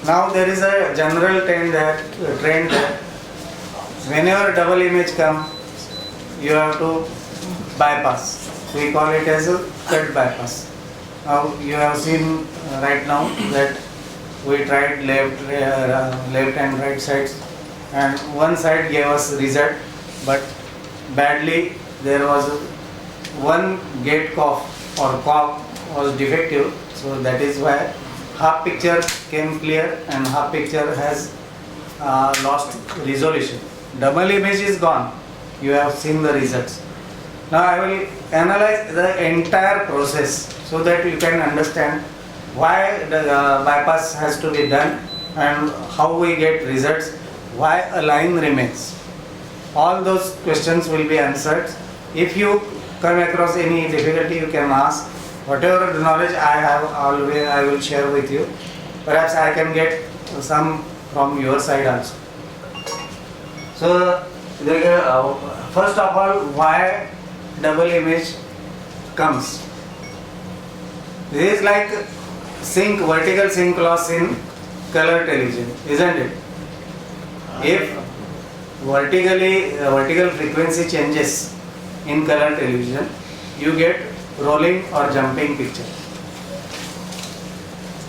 Now there is a general trend that whenever double image comes, you have to bypass. We call it as a cut bypass. Now you have seen right now that we tried left and right sides, and one side gave us result, but badly there was one gate cough or cough was defective, so that is why half picture came clear and half picture has lost resolution. Double image is gone. You have seen the results. Now I will analyze the entire process so that you can understand why the bypass has to be done and how we get results, why a line remains. All those questions will be answered. If you come across any difficulty, you can ask. Whatever knowledge I have, always I will share with you. Perhaps I can get some from your side also. So, first of all, why double image comes? This is like vertical sync loss in color television, isn't it? If vertical frequency changes in color television, you get rolling or jumping picture.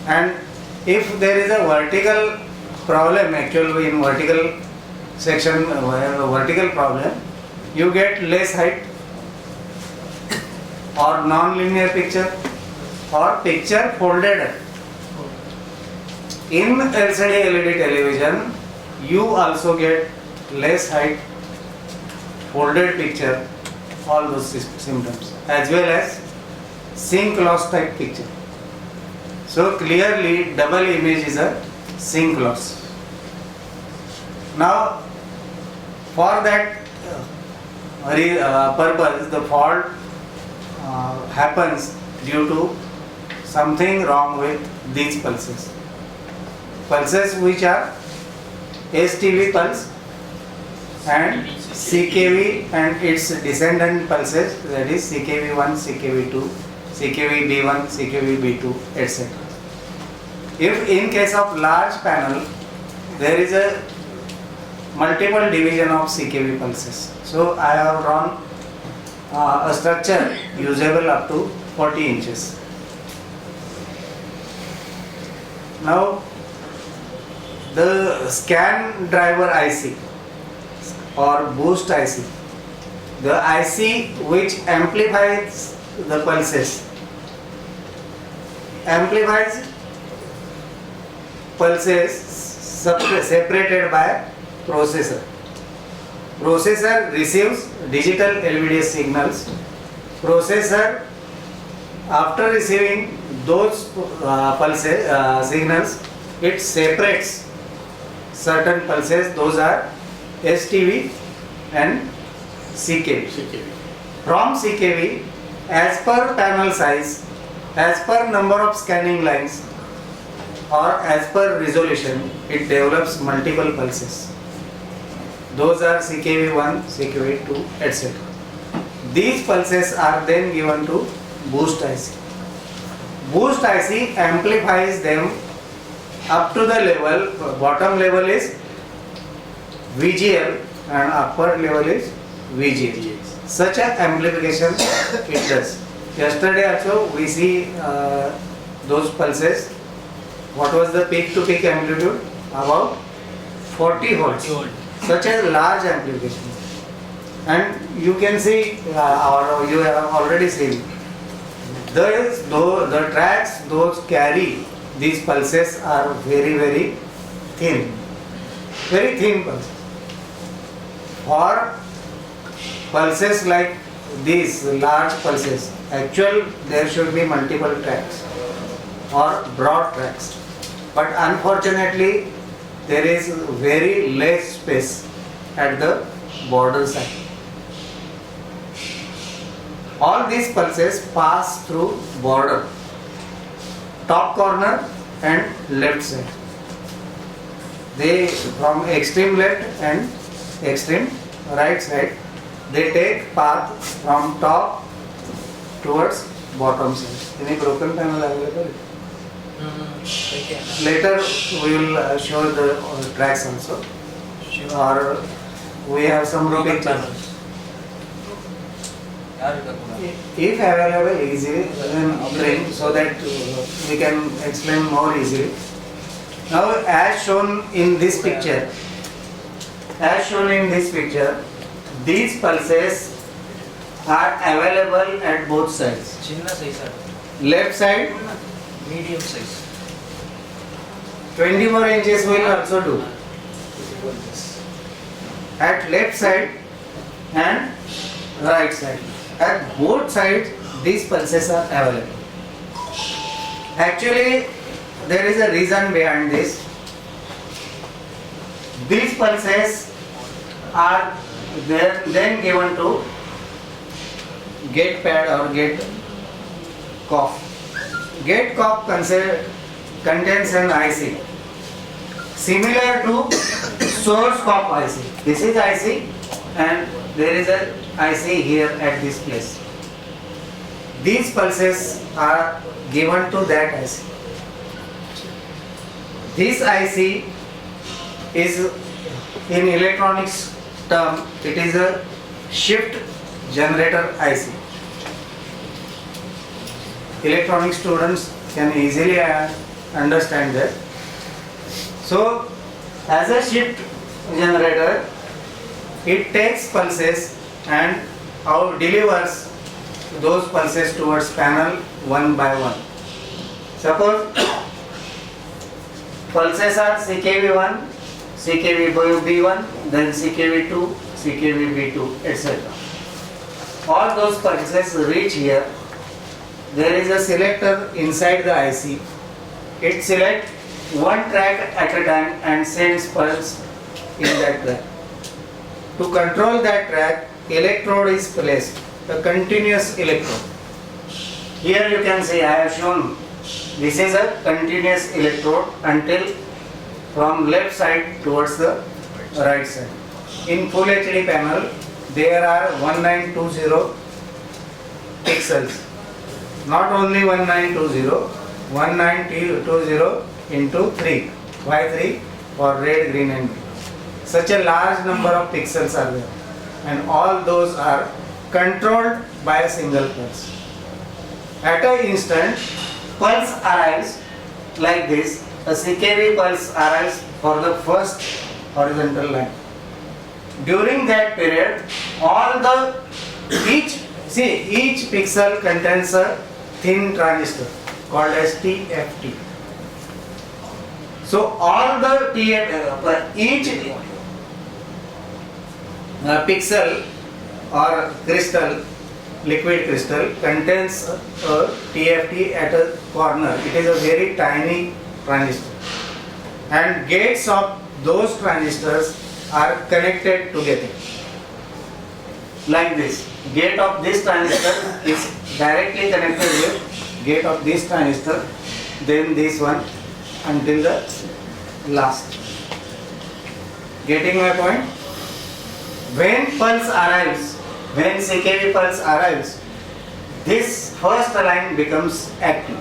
And if there is a vertical problem, actually in vertical section, vertical problem, you get less height or non-linear picture or picture folded. In LCD LED television, you also get less height, folded picture, all those symptoms, as well as sync loss type picture. So clearly double image is a sync loss. Now for that purpose, the fault happens due to something wrong with these pulses. Pulses which are STV pulse and CKV and its descendant pulses, that is CKV1, CKV2, CKV-B1, CKV-B2, etc. If in case of large panel, there is a multiple division of CKV pulses. So I have drawn a structure usable up to 40 inches. Now the scan driver IC or boost IC, the IC which amplifies the pulses, separated by processor. Processor receives digital LVDS signals. Processor, after receiving those signals, it separates certain pulses. Those are STV and CKV. From CKV, as per panel size, as per number of scanning lines, or as per resolution, it develops multiple pulses. Those are CKV1, CKV2, etc. These pulses are then given to boost IC. Boost IC amplifies them up to the level, bottom level is VGL and upper level is VGL. Such an amplification it does. Yesterday also we see those pulses. What was the peak to peak amplitude? About 40 volts. Such a large amplification. And you can see, or you have already seen, the tracks those carry these pulses are very thin. Very thin pulses. For pulses like these large pulses, actually there should be multiple tracks or broad tracks. But unfortunately, there is very less space at the border side. All these pulses pass through border, top corner and left side. They from extreme left and extreme right side, they take path from top towards bottom side. Any broken panel available? Okay. Later we will show the tracks also, or we have some routing channels. If available easily, then bring so that we can explain more easily. Now, as shown in this picture, these pulses are available at both sides. Left side, Medium size. 24 inches will also do. At left side and right side. At both sides, these pulses are available. Actually, there is a reason behind this. These pulses are then given to gate pad or gate cough. Gate cough contains an IC similar to source cough IC. This is IC and there is a IC here at this place. These pulses are given to that IC. This IC is, in electronics term, it is a shift generator IC. Electronic students can easily understand that. So, as a shift generator, it takes pulses and delivers those pulses towards panel one by one. Suppose pulses are CKV1, CKV1, then CKV2, CKV2, etc. All those pulses reach here. There is a selector inside the IC. It selects one track at a time and sends pulse in that track. To control that track, electrode is placed, a continuous electrode. Here you can see I have shown this is a continuous electrode until from left side towards the right side. In full HD panel, there are 1920 pixels. Not only 1920, 1920 into 3. Why 3? For red, green and green. Such a large number of pixels are there, and all those are controlled by a single pulse. At an instant, pulse arrives like this. A CKV pulse arrives for the first horizontal line. During that period, each pixel contains a thin transistor called as TFT. So all the each pixel or crystal, liquid crystal, contains a TFT at a corner. It is a very tiny transistor, and gates of those transistors are connected together like this. Gate of this transistor is directly connected with gate of this transistor, then this one until the last. Getting my point? When pulse arrives, when CKV pulse arrives, this first line becomes active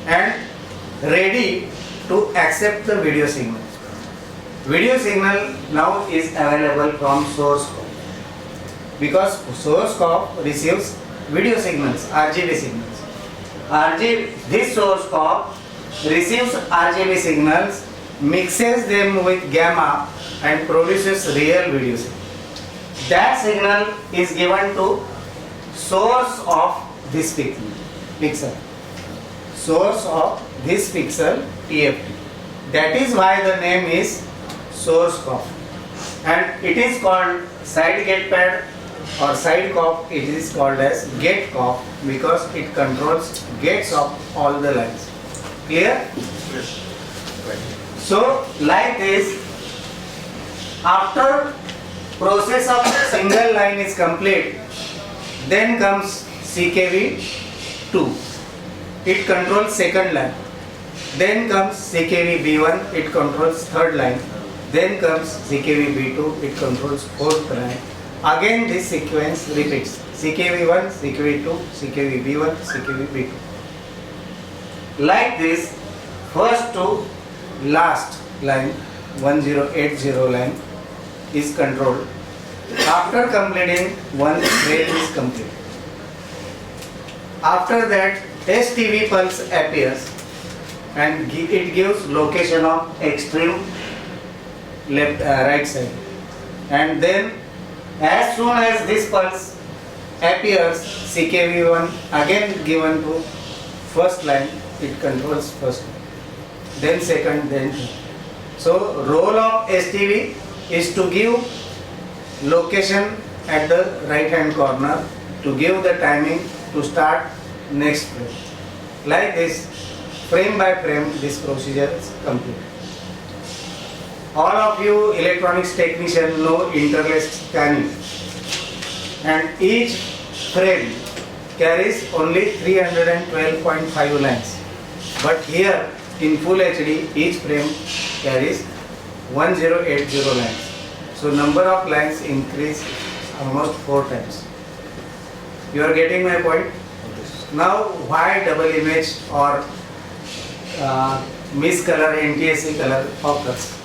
and ready to accept the video signal. Video signal now is available from source code, because source code receives video signals, RGB signals. This source code receives RGB signals, mixes them with gamma and produces real video signal. That signal is given to source of this pixel. Source of this pixel, TFT. That is why the name is source cop. And it is called side gate pad or side cop. It is called as gate cop because it controls gates of all the lines. Clear? Yes. So, like this, after process of single line is complete, then comes CKV2. It controls second line. Then comes CKV-B1, it controls third line. Then comes CKV-B2, it controls fourth line. Again this sequence repeats. CKV1, CKV2, CKV-B1, CKV-B2. Like this, first to last line 1080 line is controlled. After completing, one frame is complete. After that, STV pulse appears and it gives location of extreme left right side. And then as soon as this pulse appears, CKV1 again given to first line, it controls first line, then second, then third. So role of STV is to give location at the right hand corner, to give the timing to start next frame. Like this, frame by frame, this procedure is complete. All of you electronics technicians know interlaced scanning, and each frame carries only 312.5 lines. But here in full HD, each frame carries 1080 lines. So number of lines increase almost 4 times. You are getting my point? Now why double image or miscolor, NTSC color occurs?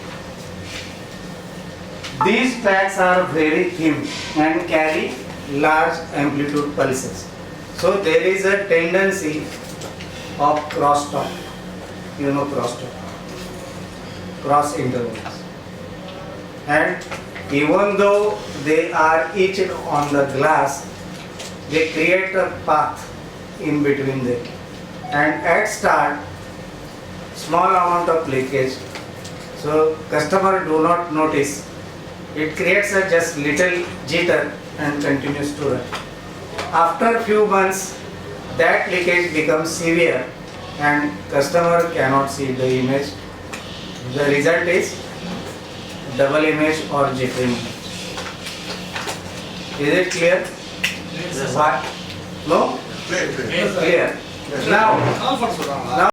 These tracks are very thin and carry large amplitude pulses. So there is a tendency of crosstalk. You know crosstalk, cross intervals. And even though they are etched on the glass, they create a path in between them. And at start, small amount of leakage. So customer do not notice. It creates a just little jitter and continues to run. After few months, that leakage becomes severe and customer cannot see the image. The result is double image or jittering. Is it clear? Yes, Why? No? Clear. Clear. Now